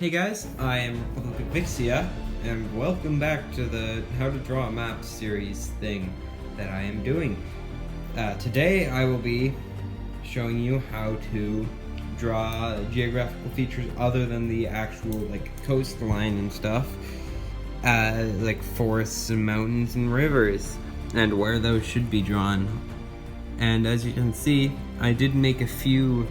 Hey guys, I am Vixia, and welcome back to the How to Draw a Map series thing that I am doing. Today I will be showing you how to draw geographical features other than the actual coastline and stuff, like forests and mountains and rivers, and where those should be drawn. And as you can see, I did make a few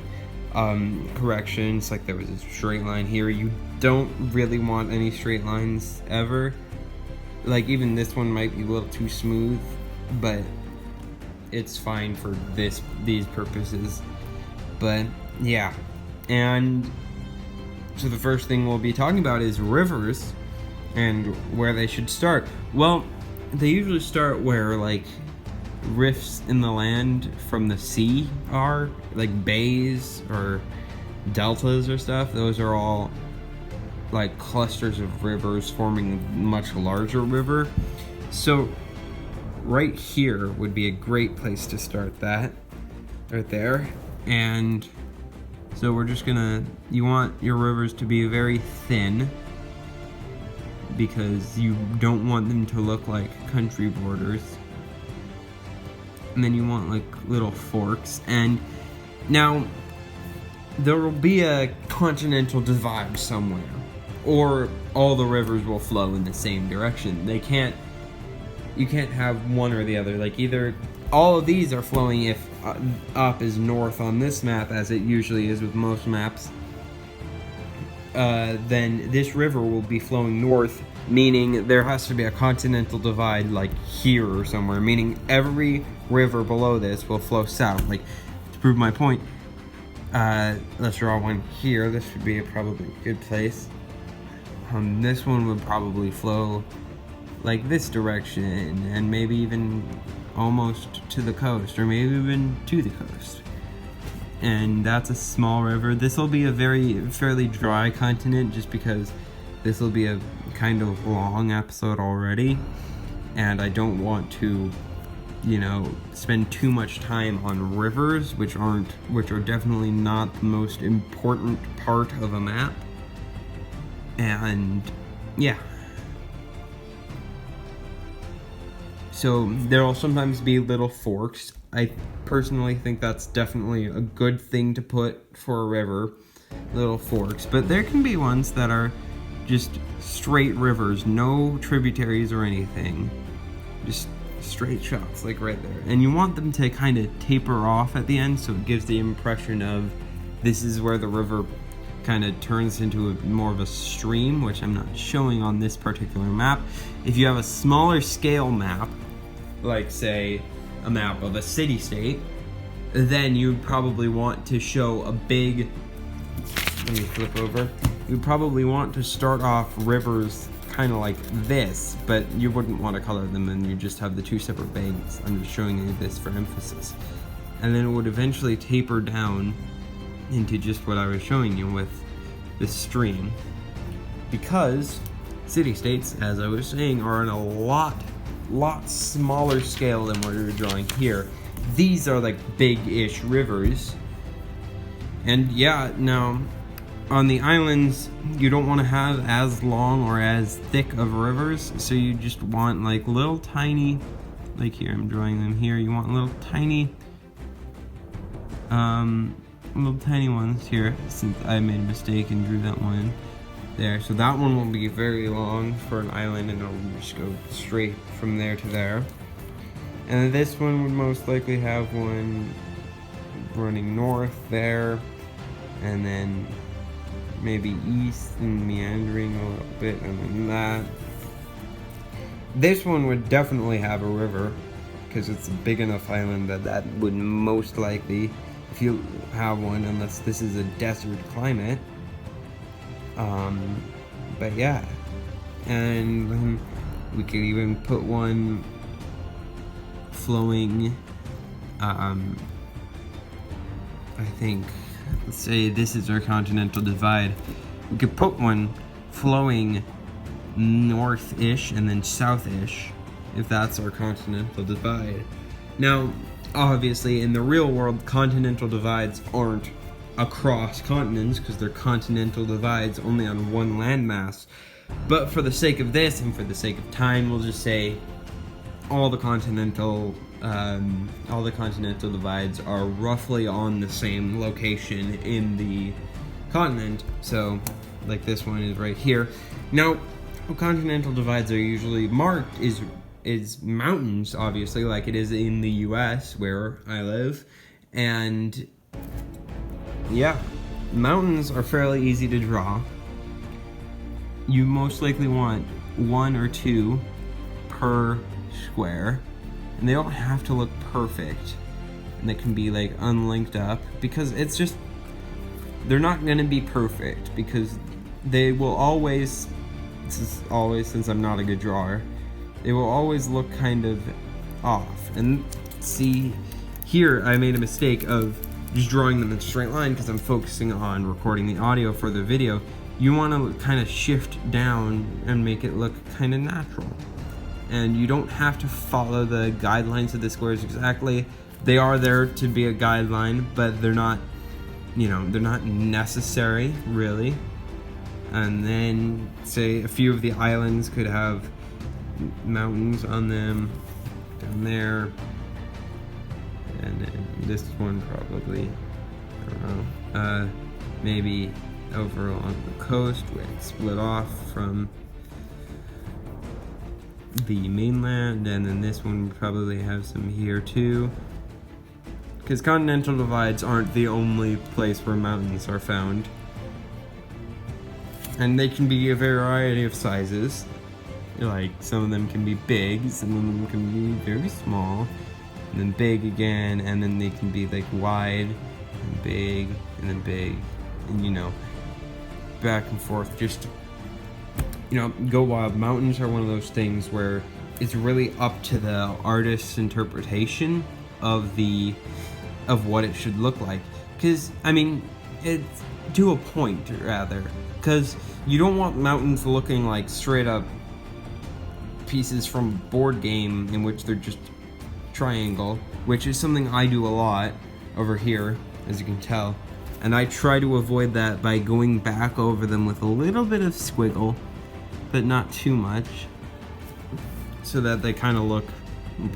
corrections. Like there was a straight line here. You don't really want any straight lines ever. Like even this one might be a little too smooth, but it's fine for these purposes. But yeah, and so the first thing we'll be talking about is rivers and where they should start. Well, they usually start where rifts in the land from the sea are, like bays or deltas or stuff. Those are all like clusters of rivers forming a much larger river. So right here would be a great place to start that, right there. And so we're just gonna, you want your rivers to be very thin because you don't want them to look like country borders. And then you want like little forks. And now there will be a continental divide somewhere, or all the rivers will flow in the same direction. You can't have one or the other. Like either all of these are flowing if up is north on this map, as it usually is with most maps, then this river will be flowing north, meaning there has to be a continental divide like here or somewhere, meaning every river below this will flow south. Like, to prove my point, let's draw one here. This would be probably a good place. This one would probably flow like this direction, and maybe even almost to the coast, or maybe even to the coast. And that's a small river. This will be a fairly dry continent, just because this will be a kind of long episode already, and I don't want to, spend too much time on rivers, which are definitely not the most important part of a map. And yeah. So there will sometimes be little forks. I personally think that's definitely a good thing to put for a river, little forks. But there can be ones that are just straight rivers, no tributaries or anything. Just straight shots, like right there. And you want them to kind of taper off at the end, so it gives the impression of this is where the river kind of turns into more of a stream, which I'm not showing on this particular map. If you have a smaller scale map, like say a map of a city-state, then you'd probably want to show a big, let me flip over, you'd probably want to start off rivers kind of like this, but you wouldn't want to color them, and you just have the two separate banks. I'm just showing you this for emphasis. And then it would eventually taper down into just what I was showing you with this stream, because city-states, as I was saying, are in a lot smaller scale than what you're drawing here. These are like big-ish rivers. And yeah, now on the islands you don't want to have as long or as thick of rivers, so you just want like little tiny, like here I'm drawing them here, you want little tiny ones here, since I made a mistake and drew that one there. So that one will be very long for an island, and it'll just go straight from there to there. And this one would most likely have one running north there, and then maybe east and meandering a little bit, and then that. This one would definitely have a river, because it's a big enough island that would most likely, if you have one, unless this is a desert climate. But yeah, and we could even put one flowing, I think, let's say this is our continental divide. We could put one flowing north-ish and then south-ish, if that's our continental divide. Now, obviously, in the real world, continental divides aren't across continents because they're continental divides only on one landmass. But for the sake of this and for the sake of time, we'll just say all the continental divides are roughly on the same location in the continent. So, like this one is right here. Now, how continental divides are usually marked is mountains, obviously, like it is in the U.S. where I live, and yeah, mountains are fairly easy to draw. You most likely want 1 or 2 per square, and they don't have to look perfect, and they can be like unlinked up, because it's just, they're not going to be perfect, because they will always, this is always, since I'm not a good drawer, they will always look kind of off. And see, here I made a mistake of just drawing them in a straight line because I'm focusing on recording the audio for the video. You want to kind of shift down and make it look kind of natural. And you don't have to follow the guidelines of the squares exactly. They are there to be a guideline, but they're not, you know, they're not necessary, really. And then, say, a few of the islands could have mountains on them, down there. And then this one probably, I don't know, maybe over along the coast where it's split off from the mainland, and then this one would probably have some here too. Because continental divides aren't the only place where mountains are found. And they can be a variety of sizes. Like, some of them can be big, some of them can be very small, and then big again, and then they can be like wide, and big, and then big, and you know, back and forth, just, you know, go wild. Mountains are one of those things where it's really up to the artist's interpretation of what it should look like. Because, I mean, it's to a point, rather, because you don't want mountains looking like straight up pieces from a board game in which they're just triangle, which is something I do a lot over here, as you can tell. And I try to avoid that by going back over them with a little bit of squiggle, but not too much, so that they kind of look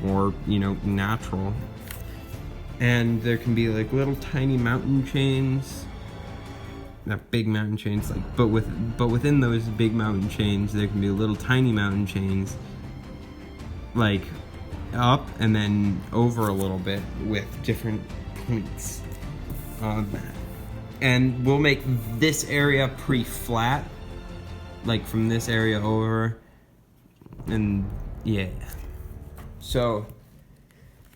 more, you know, natural. And there can be like little tiny mountain chains, not big mountain chains, like, but within those big mountain chains, there can be little tiny mountain chains, like up and then over a little bit with different points on that. And we'll make this area pretty flat, like from this area over, and yeah. So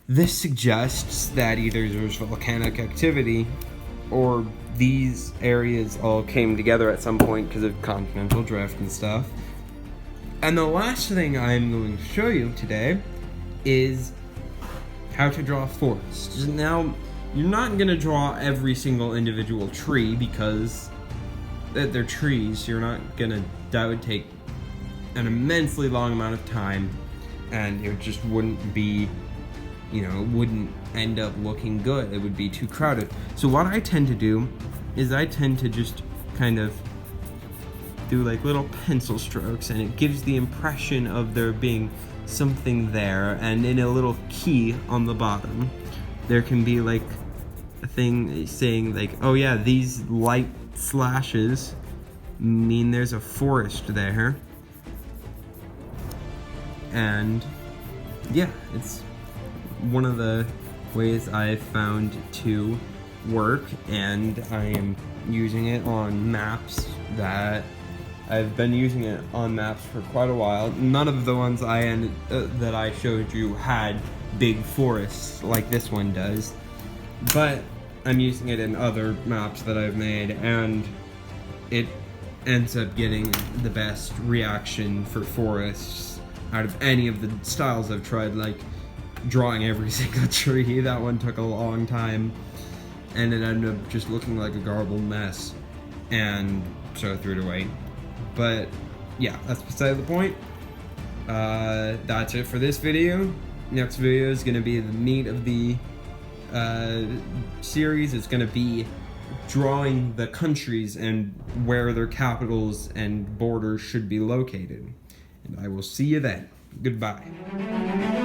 this suggests that either there's volcanic activity or these areas all came together at some point because of continental drift and stuff. And the last thing I'm going to show you today is how to draw forests. Now, you're not going to draw every single individual tree because they're trees. You're not going to, that would take an immensely long amount of time, and it just wouldn't be, you know, it wouldn't end up looking good. It would be too crowded. So what I tend to do is I tend to just kind of do like little pencil strokes, and it gives the impression of there being something there. And in a little key on the bottom, there can be like a thing saying like, oh yeah, these light slashes mean there's a forest there. And yeah, it's one of the ways I've found to work, and I am using it on maps that I've been using it on maps for quite a while. None of the ones that I showed you had big forests like this one does, but I'm using it in other maps that I've made, and it ends up getting the best reaction for forests out of any of the styles I've tried, like drawing every single tree. That one took a long time, and it ended up just looking like a garbled mess, and so I threw it away. But yeah, that's beside the point. That's it for this video. Next video is going to be the meat of the series. It's going to be drawing the countries and where their capitals and borders should be located. And I will see you then. Goodbye.